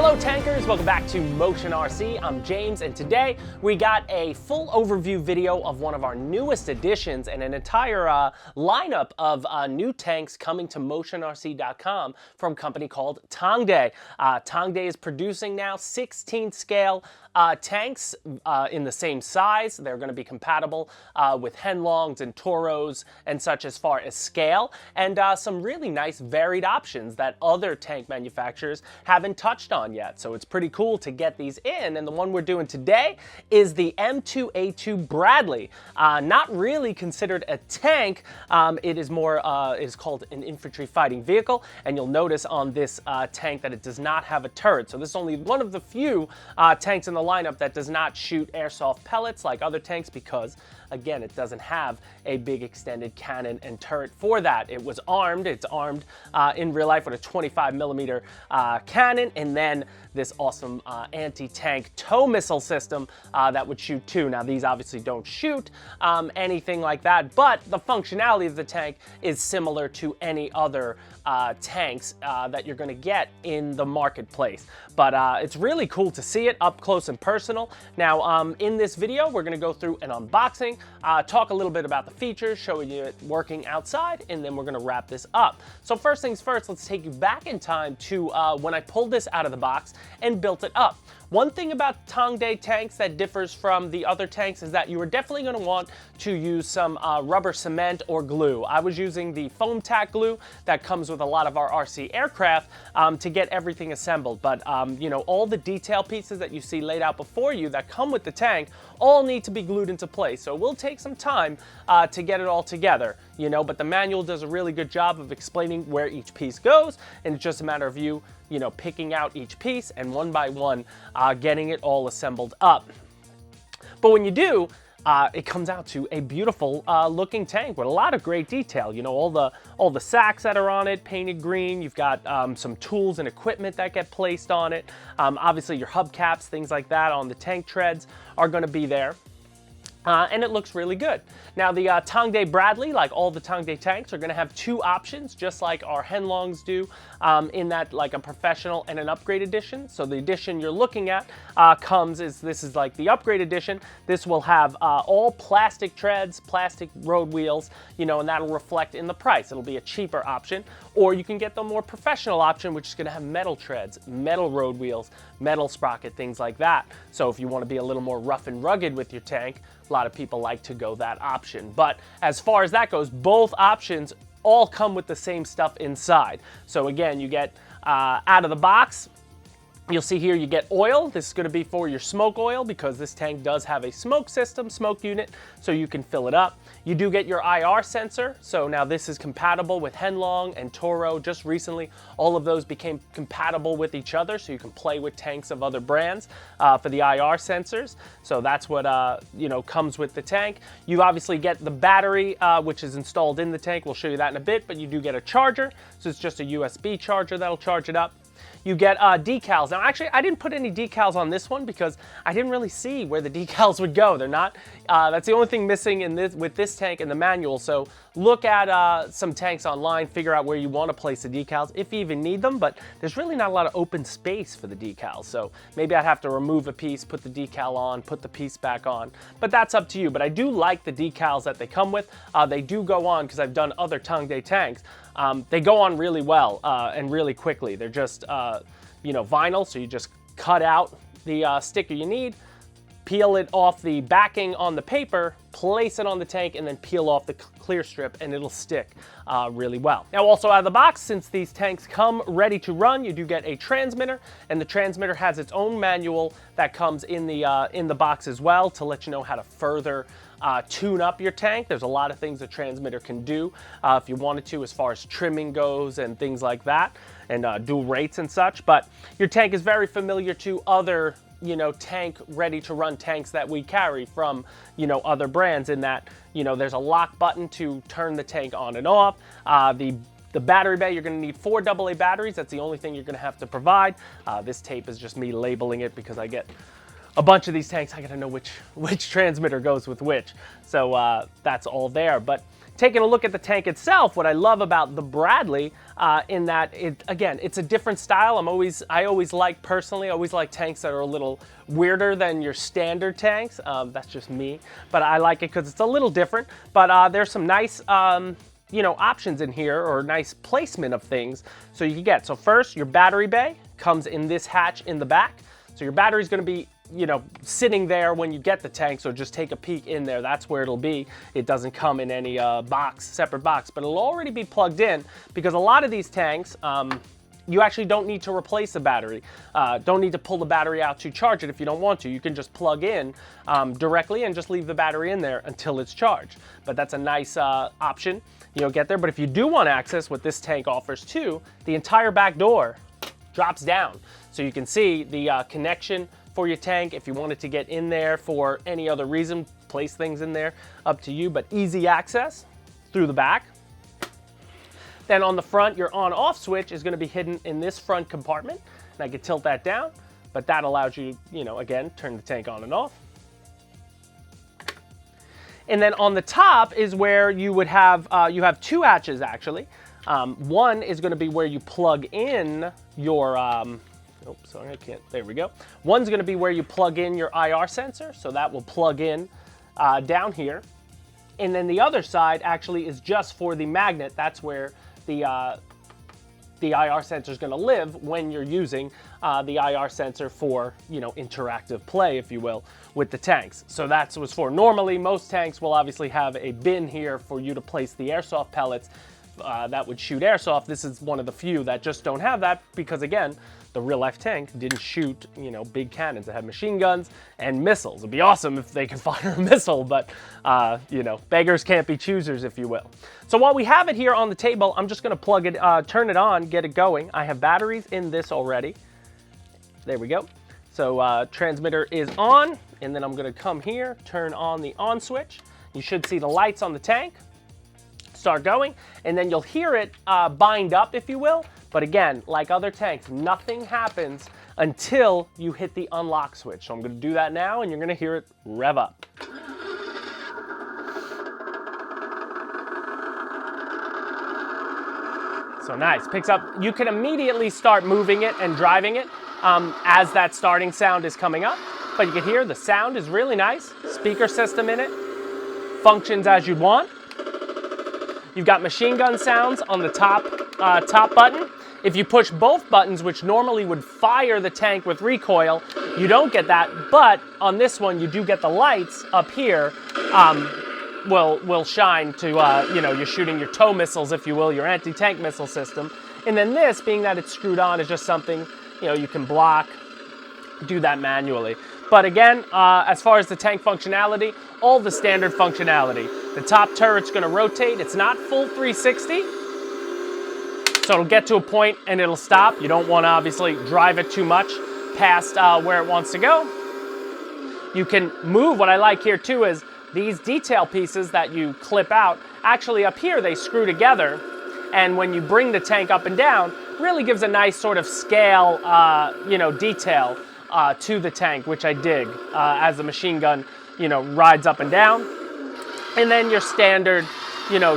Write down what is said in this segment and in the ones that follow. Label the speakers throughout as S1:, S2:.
S1: Hello tankers, welcome back to Motion RC. I'm James, and today we got a full overview video of one of our newest additions and an entire lineup of new tanks coming to motionrc.com from a company called Tongde. Tongde is producing now 16 scale tanks in the same size. They're going to be compatible with Henlongs and Toros and such as far as scale, and some really nice varied options that other tank manufacturers haven't touched on yet. So it's pretty cool to get these in, and the one we're doing today is the M2A2 Bradley. Not really considered a tank. It is more, it is called an infantry fighting vehicle, and you'll notice on this tank that it does not have a turret. So this is only one of the few tanks in the lineup that does not shoot airsoft pellets like other tanks because, again, it doesn't have a big extended cannon and turret for that. It was armed. It's armed in real life with a 25 millimeter cannon, and then this awesome anti-tank tow missile system that would shoot too. Now these obviously don't shoot anything like that, but the functionality of the tank is similar to any other tanks that you're going to get in the marketplace. But it's really cool to see it up close and personal. Now in this video we're going to go through an unboxing, talk a little bit about the features, show you it working outside, and then we're going to wrap this up. So first things first, let's take you back in time to when I pulled this out of the box and built it up. One thing about Tongde tanks that differs from the other tanks is that you are definitely going to want to use some rubber cement or glue. I was using the foam tack glue that comes with a lot of our RC aircraft to get everything assembled. But you know, all the detail pieces that you see laid out before you that come with the tank all need to be glued into place. So it will take some time to get it all together, you know, but the manual does a really good job of explaining where each piece goes, and it's just a matter of you know, picking out each piece and one by one getting it all assembled up. But when you do, it comes out to a beautiful looking tank with a lot of great detail. You know, all the sacks that are on it painted green. You've got some tools and equipment that get placed on it. Obviously your hubcaps, things like that on the tank treads are going to be there. And it looks really good. Now the Tongde Bradley, like all the Tongde tanks, are going to have two options, just like our Henlongs do, in that like a professional and an upgrade edition. So the edition you're looking at this is like the upgrade edition. This will have all plastic treads, plastic road wheels, you know, and that'll reflect in the price. It'll be a cheaper option, or you can get the more professional option, which is going to have metal treads, metal road wheels, metal sprocket, things like that. So if you want to be a little more rough and rugged with your tank, a lot of people like to go that option. But as far as that goes, both options all come with the same stuff inside. So again, you get out of the box, you'll see here you get oil. This is going to be for your smoke oil because this tank does have a smoke system, smoke unit, so you can fill it up. You do get your IR sensor. So now this is compatible with Henlong and Toro. Just recently, all of those became compatible with each other, so you can play with tanks of other brands for the IR sensors. So that's what you know, comes with the tank. You obviously get the battery, which is installed in the tank. We'll show you that in a bit, but you do get a charger. So it's just a USB charger that'll charge it up. You get decals. Now, actually, I didn't put any decals on this one because I didn't really see where the decals would go. They're not. That's the only thing missing in this with this tank in the manual. So look at some tanks online, figure out where you want to place the decals if you even need them. But there's really not a lot of open space for the decals. So maybe I'd have to remove a piece, put the decal on, put the piece back on. But that's up to you. But I do like the decals that they come with. They do go on because I've done other Tongde tanks. They go on really well and really quickly. They're just, you know, vinyl, so you just cut out the sticker you need, peel it off the backing on the paper, place it on the tank, and then peel off the clear strip, and it'll stick really well. Now, also out of the box, since these tanks come ready to run, you do get a transmitter, and the transmitter has its own manual that comes in the box as well to let you know how to further tune up your tank. There's a lot of things the transmitter can do if you wanted to, as far as trimming goes and things like that, and dual rates and such. But your tank is very familiar to other, you know, tank ready to run tanks that we carry from, you know, other brands, in that, you know, there's a lock button to turn the tank on and off. The battery bay, you're going to need 4 AA batteries. That's the only thing you're going to have to provide. This tape is just me labeling it because I get a bunch of these tanks. I got to know which transmitter goes with which. So that's all there. But taking a look at the tank itself, what I love about the Bradley, in that it's a different style. I always like tanks that are a little weirder than your standard tanks. That's just me, but I like it because it's a little different. But there's some nice, options in here, or nice placement of things. So you can get, so first, your battery bay comes in this hatch in the back. So your battery's going to be sitting there when you get the tank, so just take a peek in there. That's where it'll be. It doesn't come in any separate box, but it'll already be plugged in, because a lot of these tanks, you actually don't need to replace the battery. Don't need to pull the battery out to charge it if you don't want to. You can just plug in directly and just leave the battery in there until it's charged. But that's a nice option, get there. But if you do want access, what this tank offers too, the entire back door drops down. So you can see the connection for your tank. If you wanted to get in there for any other reason, place things in there, up to you, but easy access through the back. Then on the front, your on-off switch is going to be hidden in this front compartment, and I can tilt that down, but that allows you, again, turn the tank on and off. And then on the top is where you would have, you have two hatches actually. One is going to be where you plug in your, sorry, I can't, there we go. One's going to be where you plug in your IR sensor, so that will plug in down here. And then the other side actually is just for the magnet. That's where the IR sensor is going to live when you're using the IR sensor for, interactive play, if you will, with the tanks. So that's what it's for. Normally, most tanks will obviously have a bin here for you to place the airsoft pellets that would shoot airsoft. This is one of the few that just don't have that, because again, the real life tank didn't shoot, big cannons. It had machine guns and missiles. It'd be awesome if they could fire a missile, but beggars can't be choosers, if you will. So while we have it here on the table, I'm just gonna plug it, turn it on, get it going. I have batteries in this already. There we go. So transmitter is on, and then I'm gonna come here, turn on the on switch. You should see the lights on the tank start going, and then you'll hear it bind up, if you will. But again, like other tanks, nothing happens until you hit the unlock switch. So I'm going to do that now, and you're going to hear it rev up. So nice, picks up. You can immediately start moving it and driving it as that starting sound is coming up. But you can hear the sound is really nice. Speaker system in it. Functions as you'd want. You've got machine gun sounds on the top button. If you push both buttons, which normally would fire the tank with recoil, you don't get that. But on this one, you do get the lights up here will shine to, you're shooting your tow missiles, if you will, your anti-tank missile system. And then this, being that it's screwed on, is just something, you can block, do that manually. But again, as far as the tank functionality, all the standard functionality. The top turret's gonna rotate. It's not full 360. So it'll get to a point and it'll stop. You don't want to obviously drive it too much past where it wants to go. You can move. What I like here too is these detail pieces that you clip out, actually up here they screw together, and when you bring the tank up and down, really gives a nice sort of scale, detail to the tank, which I dig as the machine gun, rides up and down. And then your standard,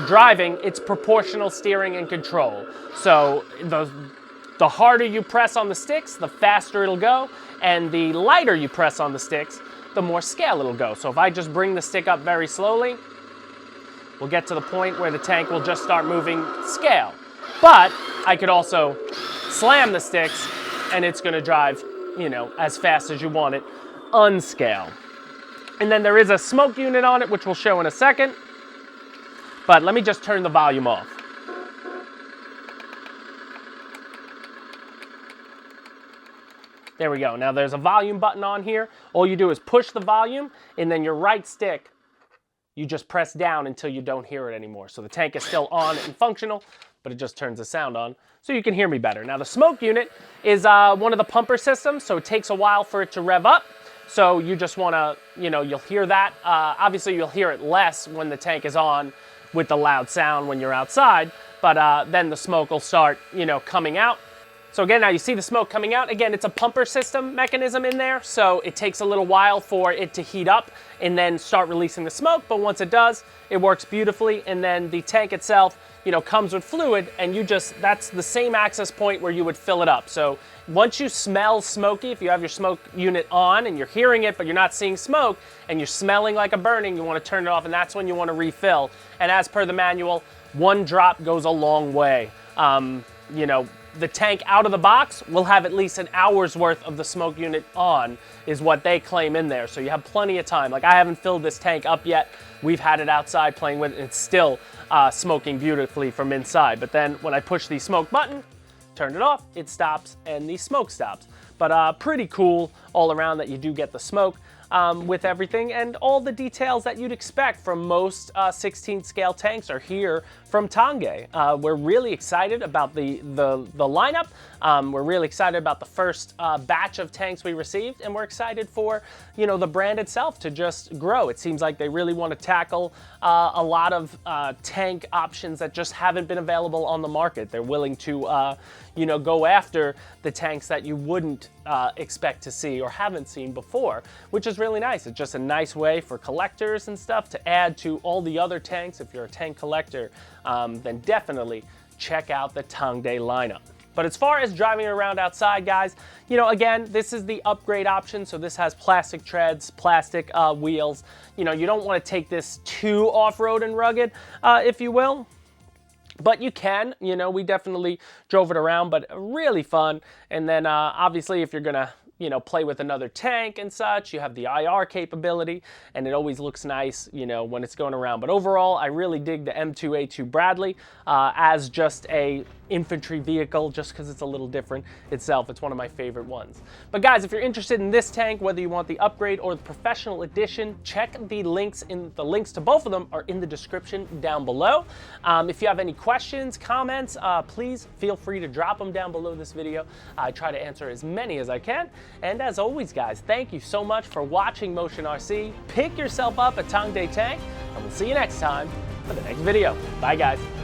S1: driving, it's proportional steering and control. So the harder you press on the sticks, the faster it'll go, and the lighter you press on the sticks, the more scale it'll go. So if I just bring the stick up very slowly, we'll get to the point where the tank will just start moving scale. But I could also slam the sticks and it's gonna drive, as fast as you want it, unscale. And then there is a smoke unit on it, which we'll show in a second. But let me just turn the volume off. There we go. Now there's a volume button on here. All you do is push the volume, and then your right stick, you just press down until you don't hear it anymore. So the tank is still on and functional, but it just turns the sound on so you can hear me better. Now the smoke unit is one of the pumper systems, so it takes a while for it to rev up. So you just want to, you'll hear that. Obviously you'll hear it less when the tank is on with the loud sound when you're outside, but then the smoke will start, coming out. So again, now you see the smoke coming out. Again, it's a pumper system mechanism in there, so it takes a little while for it to heat up and then start releasing the smoke, but once it does, it works beautifully, and then the tank itself, you know, comes with fluid, and that's the same access point where you would fill it up. So once you smell smoky, if you have your smoke unit on and you're hearing it, but you're not seeing smoke, and you're smelling like a burning, you want to turn it off, and that's when you want to refill. And as per the manual, 1 drop goes a long way. You know, the tank out of the box will have at least an hour's worth of the smoke unit on, is what they claim in there. So you have plenty of time. Like, I haven't filled this tank up yet. We've had it outside playing with it, and it's still smoking beautifully from inside. But then when I push the smoke button, turn it off, it stops, and the smoke stops. But pretty cool all around that you do get the smoke with everything, and all the details that you'd expect from most 16 scale tanks are here from Tongde. We're really excited about the lineup. We're really excited about the first batch of tanks we received, and we're excited for, you know, the brand itself to just grow. It seems like they really want to tackle a lot of tank options that just haven't been available on the market. They're willing to you know, go after the tanks that you wouldn't expect to see or haven't seen before, which is really nice. It's just a nice way for collectors and stuff to add to all the other tanks. If you're a tank collector, then definitely check out the Tongde lineup. But as far as driving around outside, guys, you know, again, this is the upgrade option. So this has plastic treads, plastic wheels. You know, you don't want to take this too off-road and rugged, if you will. But you can, you know, we definitely drove it around, but really fun. And then obviously if you're gonna, you know, play with another tank and such, you have the IR capability, and it always looks nice, you know, when it's going around. But overall, I really dig the M2A2 Bradley as just a infantry vehicle, just because it's a little different itself. It's one of my favorite ones. But guys, if you're interested in this tank, whether you want the upgrade or the professional edition, check the links. The links to both of them are in the description down below. If you have any questions, comments, please feel free to drop them down below this video. I try to answer as many as I can. And as always, guys, thank you so much for watching Motion RC. Pick yourself up a Tongde tank, and we'll see you next time for the next video. Bye, guys.